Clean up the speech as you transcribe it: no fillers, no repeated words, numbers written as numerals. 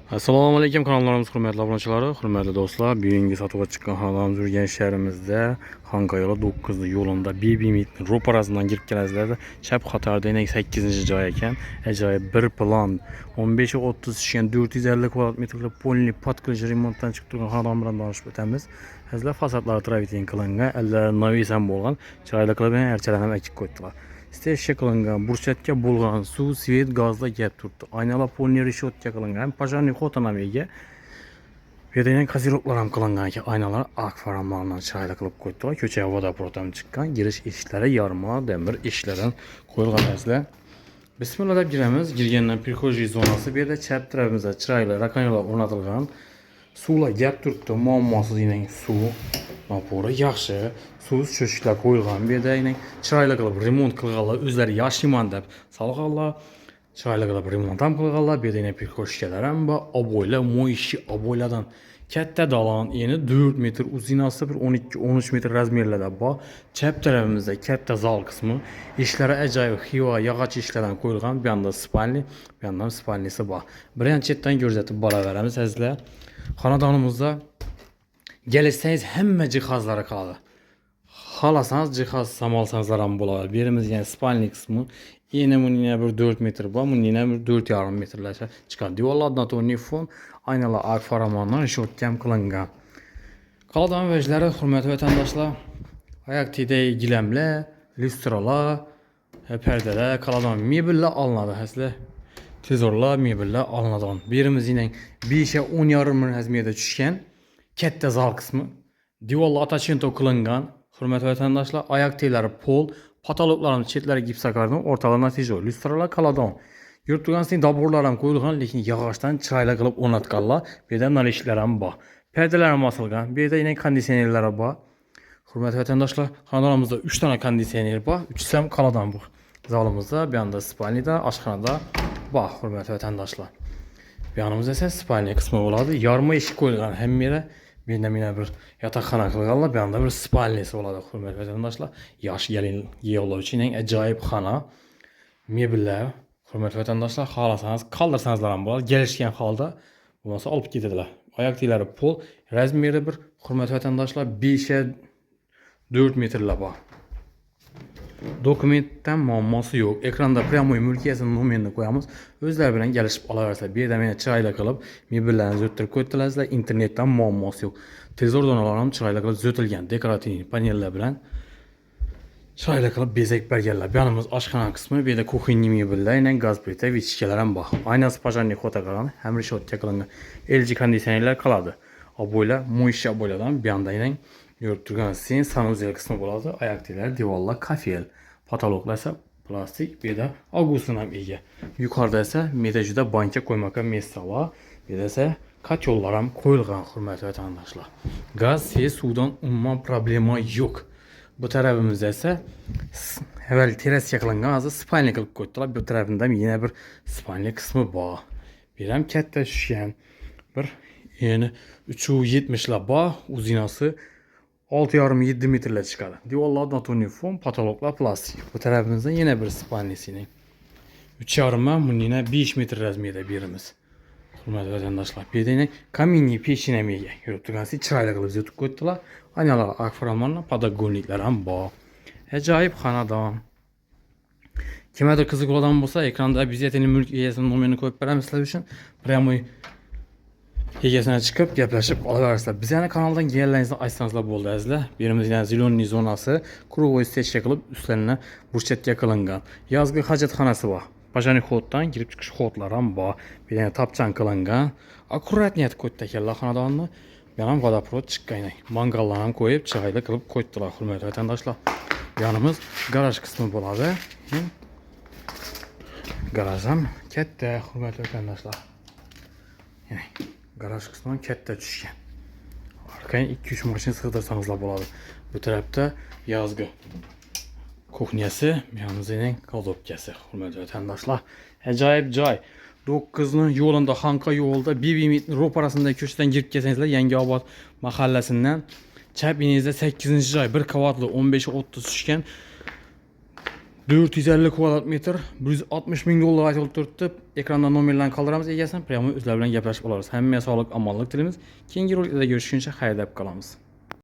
Assalomu alaykum kanallarimiz hurmatli obunachilari, hurmatli do'stlar. Bugungi sotuvga chiqqan xonadonimiz Urganch shahrimizda Xonqa yo'li 9 yo'lida BB-Meet ro'parasidan kirib kelasizlar. Chap qatorda 8-joy ekan. Ajoyib bir plan 15-30 tushgan 450 kvadrat metrli polni podkilish remontdan chiqib turgan xonadon bilan tanishib o'tamiz. Hazlar fasadlari travitin qilingan, allari novisan bo'lgan, chiroyli qilib archalarni ekib qo'ydilar. Steshga qilingan, burchatga bo'lgan suv, svet, gazda gap turibdi. Aynalar polni reshotga qilingan, pajani xotinamiga. Bu yerda ham kaziroklar ham qilingan ekan. Aynalar akvaramlardan chiroyli qilib qo'ydilar. Ko'chaga vodoprovod ham chiqqan. Girish eshiklari yarma demir eshiklardan qo'yilgan aslar. Bismillah deb giramiz. Girgandan prixojiy zonasi bu yerda chap tarafimizda chiroyli rakonlar o'rnatilgan. Suvlar gap turibdi, muammosiz ekan suv. Noto'g'ri yaxshi. Suv cho'shiklar qo'yilgan. Bu yerda ekan chiroyli qilib remont qilganlar, o'zlari yashiman deb salganlar. Chiroyli qilib remont ham qilganlar. Bu yerda prixoshkalar ham bor. Oboylar, mo'yishi oboylardan katta dalon, eni 4 metr, uzinasi bir 12-13 metr razmerlarda bor. Chap tarafimizda katta zal qismi, eshiklari ajoyib xiva, yog'och eshiklardan qo'yilgan. Bu yerda spalni, bu yerda spalnisi bor. Birinchi chetdan ko'rsatib boraveramiz sizlar. Xonadonimizda kelsangiz hamma jihozlari qoladi. Xolasangiz jihoz samolsangizlar ham bo'ladi. Bu yerimizga spalni qismi eni bunga bir 4 metr bor, bunga bir 4,5 metrlarcha chiqadi. Devorlardan to'rni fon, aynalar ark faramondan reshotkam qilingan. Xonadon vajlari, hurmatli vatandoshlar, oyoq tiyday gilamlar, lyustralar, perdeler, xonadon mebellar olinadi sizlar. Tezorlar, mebellar olinadi. Bu yerimizning 5-10,5 metr razmerda tushgan katta zal qismi. Devorlar atachinto qilingan. Hurmatli vatandoshlar, oyoq tiylari pol, patologlarning chetlari gipsakardan, o'rtalarida tejor, lyustralar xonadon. Yurib turgansining daborlar ham qo'yilgan, lekin yog'ochdan chiroyli qilib o'rnatganlar. Bu yerda nalishlar ham bor. Perdelar ham osilgan. Bu yerda yana konditsionerlar bor. Hurmatli vatandoshlar, xonadonimizda 3 dona konditsioner bor, 3 ham xonadon bor. Zalimizda, bu yerda spalnida, oshxonada bor, hurmatli vatandoshlar. Bu yanımızda esa spalni qismi bo'ladi. Yarma eshik qo'yilgan hamma yerda. Bu yerda mana bir yotoqxona qilganlar, bu yerda bir spalnisi bo'ladi, hurmatli vatandoshlar. Yosh yig'lovchi ajoyib xona. Mebellar, hurmatli vatandoshlar, xohlasangiz qoldirsangizlar ham bo'ladi. Kelishgan holda bo'lmasa olib ketadilar. Oyoq tiylari pol, razmeri bir, hurmatli vatandoshlar, 5-4 metrlar bor. Dokumentdan muammosi yo'q. Ekranda pryamoy mulkiyasini nomerini qo'yamiz. O'zlari bilan kelishib olaverasizlar. Bu yerda meni chiroyli qilib mebellarni zo'ttirib qo'ydilarsizlar. Internetdan muammosi yo'q. Tezor donalar ham chiroyli qilib zo'tilgan. Dekorativ panellar bilan chiroyli qilib bezak berganlar. Bu yerimiz oshxona qismi, bu yerda kuxinniy mebellar, yana gaz plita, vichkalar ham bor. Aynasi pajani xotagan, ham reshotga qilingan. LG konditsionerlar qoladi. Oboylar, mo'yish oboylardan bu yerda yana yurib turgan sen sanuzel qismi bo'ladi. Oyoq tiylar, devorlar kafel, patologlar esa plastik, bu yerda Augustin ham ega. Yuqorida esa juda banka qo'ymoqqa mesa bor. Bu yerda esa kotyollar ham qo'yilgan, hurmatli vatandoshlar. Gaz, suvdan umuman problema yo'q. Bu tarafimizda esa avval terasga qilingan, hozir spalni qilib qo'ydilar. Bu tarafida yana bir spalni qismi bor. Bu ham katta tushgan. Bir yani 370 lar bor, uzinasi 6,5-7 metrlar chiqadi. Devorlardan to'rni fon, patologlar plastik. Bu tarafimizda yana bir spalnisining 3,5 bunga 5 metr razmerda beramiz. Hurmatli vatandoshlar, bu yerda kaminniy pechinamiga yurib turgansi chiroyli qilib yutib qo'ydilar. Aynalar akvaramlardan podogonniklar ham bor. Ajoyib xonadon. Kimdir qiziq odam bo'lsa, ekranda obyektning mulk egasining nomerini qo'yib beramiz sizlar uchun. Pryamoy egasini chiqib gaplashib olaversizlar. Biz yana kanaldan kelganingizni aytsangizlar bo'ldi azizlar. Bu yerimizda zeleniy zonasi, krugoy stechka qilib ustlarini burchatga qilingan. Yozgi hojatxonasi bor. Pajani xoddan kirib chiqish xodlar ham bor. Bir yana tapchan qilingan. Akkuratniyat qo'ydi ekanlar xonadonni. Bu ham vodoprovod chiqqan. Mangallar ham qo'yib, chiroyli qilib qo'ydilar, hurmatli vatandoshlar. Yanımız garaj qismi bo'ladi. Garaj ham katta, hurmatli vatandoshlar. Ya'ni garaj qismi katta tushgan. Orqaga 2-3 mashina sig'dirsangizlar bo'ladi. Bu tarafda yozgi kuxnyasi, yanımızning kaldopkasi, hurmatli vatandoshlar. Ajoyib joy. 9 yo'lida, Xonqa yo'lida BB-Meet ro'parasida ko'chadan kirib kelsangizlar, Yangiobod mahallasidan chap iningizda 8-joy, 1 qavatli 15-30 tushgan 450 kvadrat metr 160 ming dollar aytılib turibdi. Ekranda nomerlarni qoldiramiz egasini, prямо o'zlari bilan gaplashib olamiz. Hammaga sog'lik, omonlik tilamiz. Keyingi roliklarda görüşguncha xayr deb qolamiz.